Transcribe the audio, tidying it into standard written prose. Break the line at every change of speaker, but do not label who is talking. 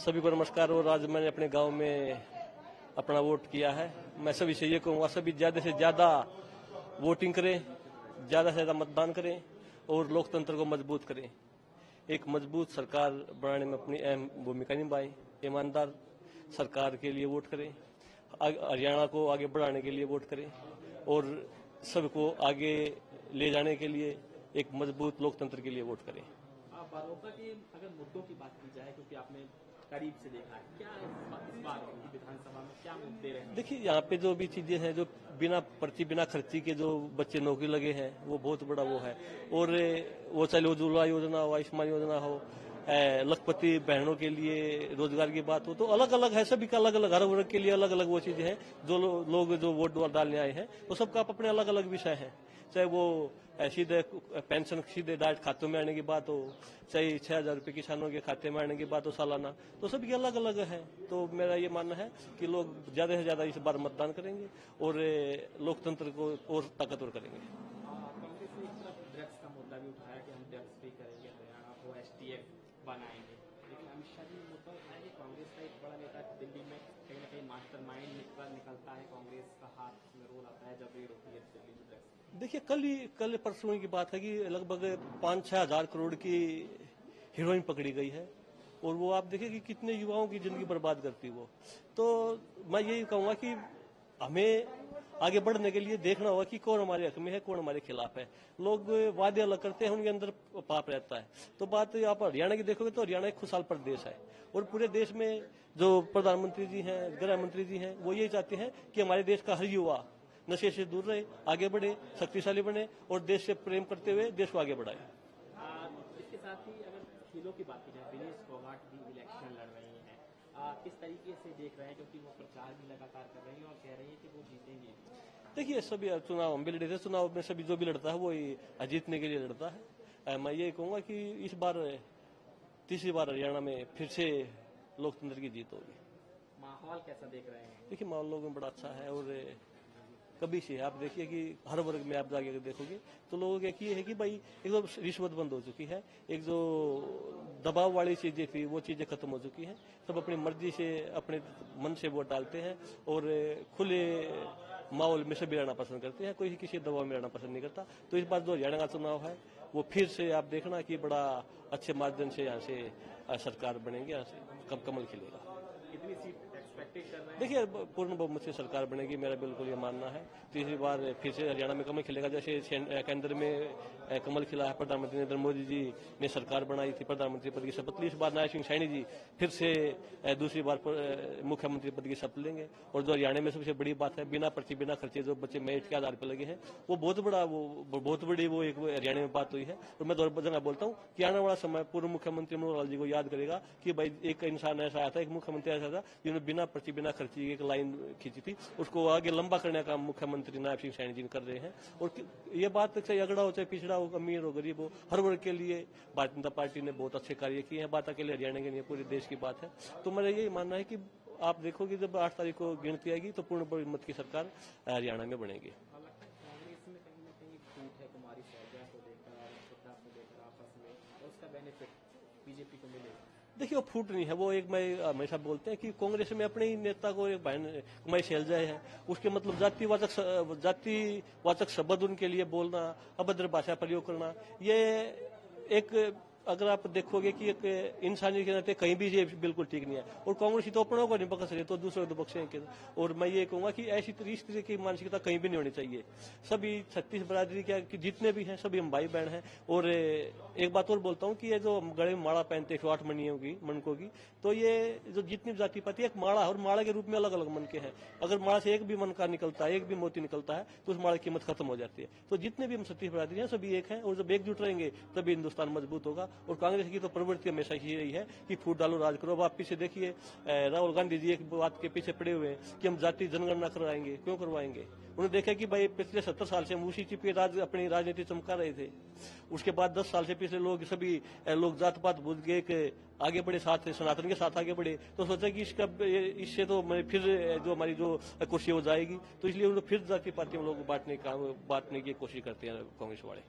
सभी को नमस्कार। और आज मैंने अपने गांव में अपना वोट किया है। मैं सभी से ये कहूँगा, सभी ज़्यादा से ज़्यादा वोटिंग करें, ज़्यादा से ज़्यादा मतदान करें और लोकतंत्र को मजबूत करें। एक मजबूत सरकार बनाने में अपनी अहम भूमिका निभाएं। ईमानदार सरकार के लिए वोट करें, हरियाणा को आगे बढ़ाने के लिए वोट करें और सबको आगे ले जाने के लिए एक मजबूत लोकतंत्र के लिए वोट करें।
बारोका के अगर मुद्दों की बात की जाए, क्योंकि आपने करीब से देखा है, क्या इस बार की विधानसभा में क्या मुद्दे रहे?
देखिए, यहाँ पे जो भी चीजें हैं, जो बिना पर्ची बिना खर्ची के जो बच्चे नौकरी लगे हैं, वो बहुत बड़ा वो है। और वो चाहे उज्ज्वला योजना हो, आयुष्मान योजना हो, लखपति बहनों के लिए रोजगार की बात हो, तो अलग अलग है, सभी का अलग अलग, हर वर्ग के लिए अलग अलग वो चीजें हैं। जो लोग जो वोट डालने आए हैं, तो सबका अपने अलग अलग विषय है। चाहे वो सीधे पेंशन सीधे डायरेक्ट खातों में आने की बात हो, चाहे 6,000 रुपये किसानों के खाते में आने की बात हो सालाना, तो सभी अलग अलग है। तो मेरा ये मानना है कि लोग ज्यादा से ज्यादा इस बार मतदान करेंगे और लोकतंत्र को और ताकतवर करेंगे।
कांग्रेस ने एक तरफ ड्रग्स का मुद्दा भी उठाया कि हम ड्रग्स फ्री करेंगे, हरियाणा को STF बनाएंगे, लेकिन अमित शाह जी ने मुद्दा उठाया कि कांग्रेस का एक बड़ा नेता दिल्ली में कहीं ना कहीं मास्टरमाइंड निकलता है, कांग्रेस का हाथ में रोल आता है जब ये रोकती है दिल्ली में ड्रग्स।
देखिए, कल परसों की बात है कि लगभग 5-6 हजार करोड़ की हीरोइन पकड़ी गई है और वो आप देखिए कि कितने युवाओं की जिंदगी बर्बाद करती है वो। तो मैं यही कहूंगा कि हमें आगे बढ़ने के लिए देखना होगा कि कौन हमारे हक में है, कौन हमारे खिलाफ है। लोग वादे अलग करते हैं, उनके अंदर पाप रहता है। तो बात आप हरियाणा की देखोगे तो हरियाणा एक खुशहाल प्रदेश है और पूरे देश में जो प्रधानमंत्री जी हैं, गृह मंत्री जी हैं, वो यही चाहते हैं कि हमारे देश का हर युवा नशे से दूर रहे, आगे बढ़े, शक्तिशाली बने और देश से प्रेम करते हुए देश को आगे बढ़ाए।
इसके साथ ही अगर खेलों की बात की जाए, विनेश फोगाट भी इलेक्शन लड़ रही हैं, किस तरीके से देख रहे हैं, क्योंकि वो प्रचार भी लगातार कर रही हैं और कह रही है कि वो जीतेंगे?
देखिए, सभी चुनाव हम भी लड़े थे, चुनाव में सभी जो भी लड़ता है वो जीतने के लिए लड़ता है। मैं ये कहूंगा कि इस बार तीसरी बार हरियाणा में फिर से लोकतंत्र की जीत होगी।
माहौल कैसा देख रहे हैं?
देखिए, माहौल लोगों में बड़ा अच्छा है और कभी से आप देखिए कि हर वर्ग में आप जाके देखोगे तो लोगों का ये है कि भाई एक तो रिश्वत बंद हो चुकी है, एक जो दबाव वाली चीजें थी वो चीजें खत्म हो चुकी हैं। सब अपनी मर्जी से अपने मन से वोट डालते हैं और खुले माहौल में सभी रहना पसंद करते हैं, कोई किसी दबाव में रहना पसंद नहीं करता। तो इस बार जो हरियाणा का चुनाव है वो फिर से आप देखना कि बड़ा अच्छे माध्यम से यहाँ से सरकार बनेगी, यहाँ से कमल खिलेगा।
कितनी सीट एक्सपेक्टेड कर रहे हैं?
देखिए, पूर्ण बहुमत से सरकार बनेगी, मेरा बिल्कुल ये मानना है। तीसरी बार फिर से हरियाणा में कमल खिलेगा। जैसे केंद्र में कमल खिला है, प्रधानमंत्री नरेंद्र मोदी जी ने सरकार बनाई थी, प्रधानमंत्री पद की शपथ ली। इस बार नायब सिंह सैनी जी फिर से दूसरी बार मुख्यमंत्री पद की शपथ लेंगे। और जो हरियाणा में सबसे बड़ी बात है, बिना पर्ची बिना खर्चे जो बच्चे मेरिट के आधार पर लगे हैं, वो बहुत बड़ी वो एक हरियाणा में बात हुई है। और मैं दोबारा बोलता हूँ कि आने वाला समय पूर्व मुख्यमंत्री मनोहर लाल जी को याद करेगा कि भाई एक इंसान ऐसा आया था, एक मुख्यमंत्री ऐसा था जिन्होंने बिना पर्ची बिना खर्ची एक लाइन खींची थी, उसको आगे लंबा करने का मुख्यमंत्री नायब सिंह सैनी जी कर रहे हैं। और ये बात चाहे अगड़ा हो, चाहे पिछड़ा हो, अमीर हो, गरीब हो, हर वर्ग के लिए भारतीय जनता पार्टी ने बहुत अच्छे कार्य किए हैं। बात अकेले हरियाणा के लिए पूरे देश की बात है। तो मेरा यही मानना है कि आप देखोगे जब 8 तारीख को गिनती आएगी तो पूर्ण बहुमत की सरकार हरियाणा में बनेगी।
कांग्रेस में कहीं ना कहीं फूट है, कुमारी शैलजा को लेकर, आपस में, और उसका बेनिफिट बीजेपी को मिलेगा।
देखिए, वो फूट नहीं है, वो एक मैं हमेशा बोलते हैं कि कांग्रेस में अपने ही नेता को एक बहन कुमारी शैलजा है, उसके मतलब जातिवाचक शब्द उनके लिए बोलना, अभद्र भाषा प्रयोग करना, ये एक अगर आप देखोगे कि एक इंसानी के नाते कहीं भी ये बिल्कुल ठीक नहीं है। और कांग्रेस तो अपनों को नहीं पकड़ सके तो दूसरों को बख्शेंगे। और मैं ये कहूंगा कि ऐसी इस तरह की मानसिकता कहीं भी नहीं होनी चाहिए। सभी 36 बरादरी के जितने भी हैं सभी हम भाई बहन हैं। और एक बात और बोलता हूँ कि ये जो गले में माला पहनते 108 मनकों की, तो ये जो जितनी जाति पाती है एक माला, और माला के रूप में अलग अलग मन के हैं। अगर माला से एक भी मन का निकलता है, एक भी मोती निकलता है, तो उस माला की कीमत खत्म हो जाती है। तो जितने भी हम 36 बरादरी हैं सभी एक हैं, और जब एकजुट रहेंगे तभी हिंदुस्तान मजबूत होगा। और कांग्रेस की तो प्रवृत्ति हमेशा ही रही है कि फूट डालो राज करो। अब आप पीछे देखिए, राहुल गांधी जी एक बात के पीछे पड़े हुए हैं कि हम जाति जनगणना करवाएंगे। क्यों करवाएंगे? उन्होंने देखा कि भाई पिछले 70 साल से हम उसी चीज पे अपनी राजनीति चमका रहे थे। उसके बाद 10 साल से पिछले लोग सभी लोग जात पात भूल के आगे बढ़े, साथ सनातन के साथ आगे बढ़े। तो सोचा कि इससे तो फिर जो हमारी जो कुर्सी हो जाएगी, तो इसलिए उन्होंने फिर जाति पाति में लोग बांटने की कोशिश करते हैं कांग्रेस वाले।